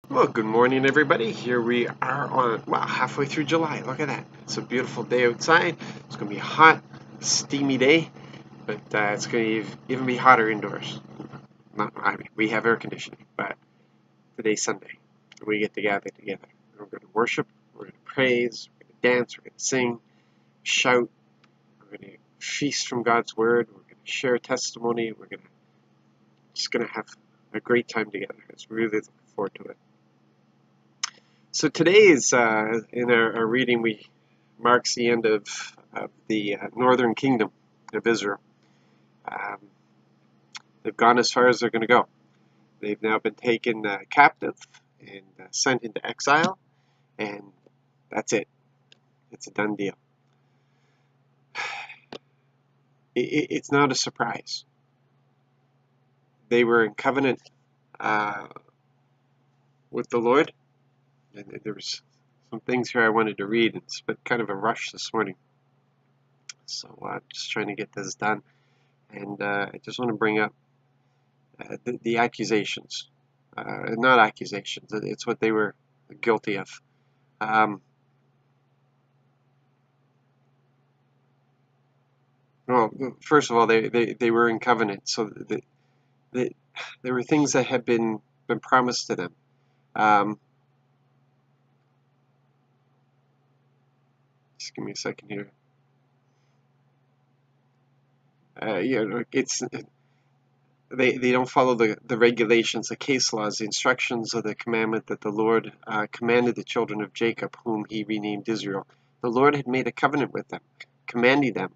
Well, good morning, everybody. Here we are on, well, halfway through July. Look at that. It's a beautiful day outside. It's going to be a hot, steamy day, but it's going to even be hotter indoors. We have air conditioning, but today's Sunday. We get to gather together. We're going to worship, we're going to praise, we're going to dance, we're going to sing, shout, we're going to feast from God's Word, we're going to share testimony, we're just going to have a great time together. It's really looking forward to it. So today is, in our reading, we marks the end of the northern kingdom of Israel. Um, they've gone as far as they're going to go. They've now been taken captive and sent into exile, and that's it. It's a done deal. It's not a surprise. They were in covenant with the Lord, and there was some things here I wanted to read. It's been kind of a rush this morning, so I'm just trying to get this done. And I just want to bring up the accusations. Not accusations, it's what they were guilty of. Well, first of all, they were in covenant, so there were things that had been promised to them. Just give me a second here. It's they don't follow the regulations, the case laws, the instructions of the commandment that the Lord commanded the children of Jacob, whom he renamed Israel. The Lord had made a covenant with them, commanding them,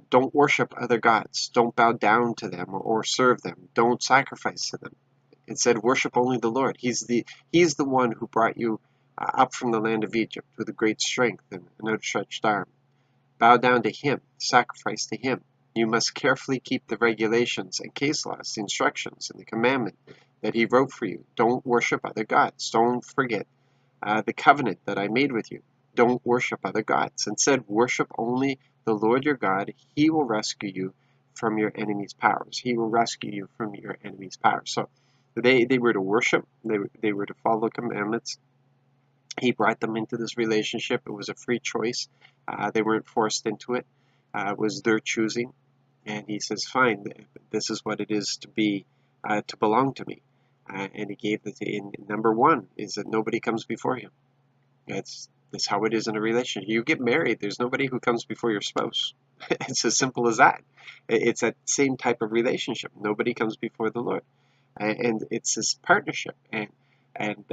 don't worship other gods, don't bow down to them or serve them, don't sacrifice to them. Instead, worship only the Lord. He's the one who brought you up from the land of Egypt with a great strength and an outstretched arm. Bow down to him, sacrifice to him. You must carefully keep the regulations and case laws, the instructions, and the commandment that he wrote for you. Don't worship other gods. Don't forget the covenant that I made with you. Don't worship other gods. Instead, worship only the Lord your God. He will rescue you from your enemy's powers. He will rescue you from your enemy's powers. So they were to worship. They were to follow the commandments. He brought them into this relationship. It was a free choice. They weren't forced into it. It was their choosing. And he says, fine, this is what it is to be, to belong to me. And he gave in number one is that nobody comes before him. That's how it is in a relationship. You get married, there's nobody who comes before your spouse. It's as simple as that. It's that same type of relationship. Nobody comes before the Lord. And it's this partnership. And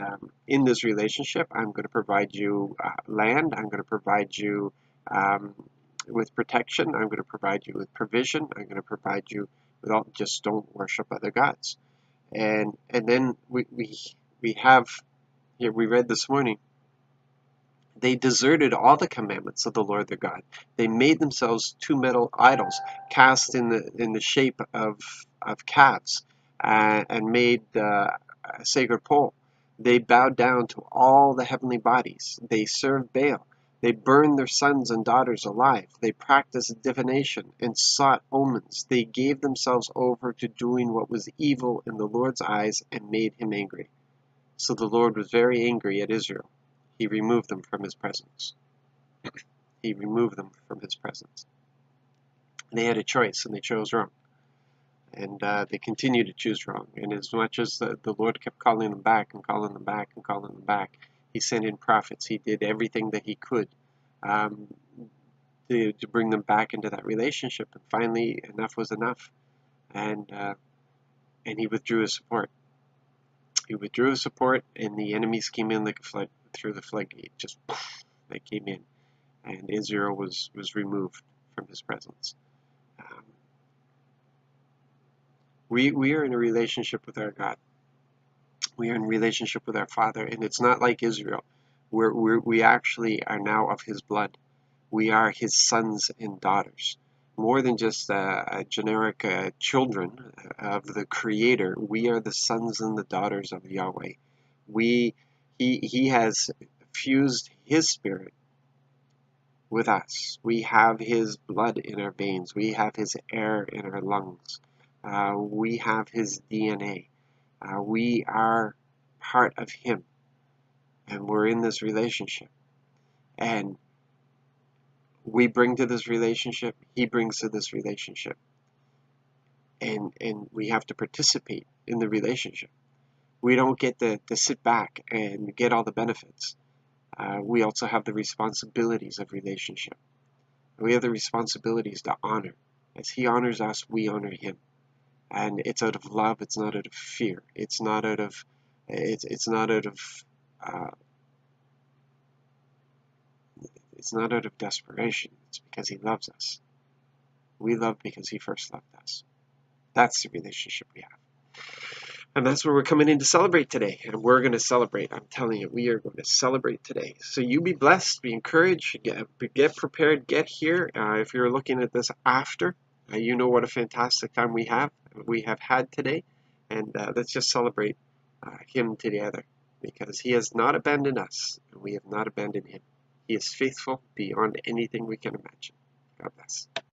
in this relationship, I'm going to provide you land. I'm going to provide you with protection. I'm going to provide you with provision. I'm going to provide you with all. Just don't worship other gods. And then we have here, we read this morning, they deserted all the commandments of the Lord their God. They made themselves two metal idols cast in the shape of calves, and made a sacred pole. They bowed down to all the heavenly bodies. They served Baal. They burned their sons and daughters alive. They practiced divination and sought omens. They gave themselves over to doing what was evil in the Lord's eyes and made him angry. So the Lord was very angry at Israel. He removed them from his presence. He removed them from his presence. They had a choice, and they chose wrong. And they continued to choose wrong. And as much as the Lord kept calling them back and calling them back and calling them back, he sent in prophets. He did everything that he could to bring them back into that relationship. And finally, enough was enough. And he withdrew his support. He withdrew his support, and the enemies came in like a flood through the floodgate. Just they came in, and Israel was removed from his presence. We are in a relationship with our God. We are in a relationship with our Father, and it's not like Israel. We actually are now of his blood. We are his sons and daughters. More than just a generic children of the Creator, we are the sons and the daughters of Yahweh. He has fused his spirit with us. We have his blood in our veins. We have his air in our lungs. We have his DNA. We are part of Him, and we're in this relationship, and we bring to this relationship, He brings to this relationship, and we have to participate in the relationship. We don't get to sit back and get all the benefits. We also have the responsibilities of relationship. We have the responsibilities to honor. As He honors us, we honor Him. And it's out of love. It's not out of fear. It's not out of it's not out of it's not out of desperation. It's because He loves us. We love because He first loved us. That's the relationship we have. And that's what we're coming in to celebrate today. And we're going to celebrate. I'm telling you, we are going to celebrate today. So you be blessed, be encouraged, get prepared, get here. If you're looking at this after, you know what a fantastic time we have had today. And let's just celebrate Him together, because He has not abandoned us, and we have not abandoned Him. He is faithful beyond anything we can imagine. God bless.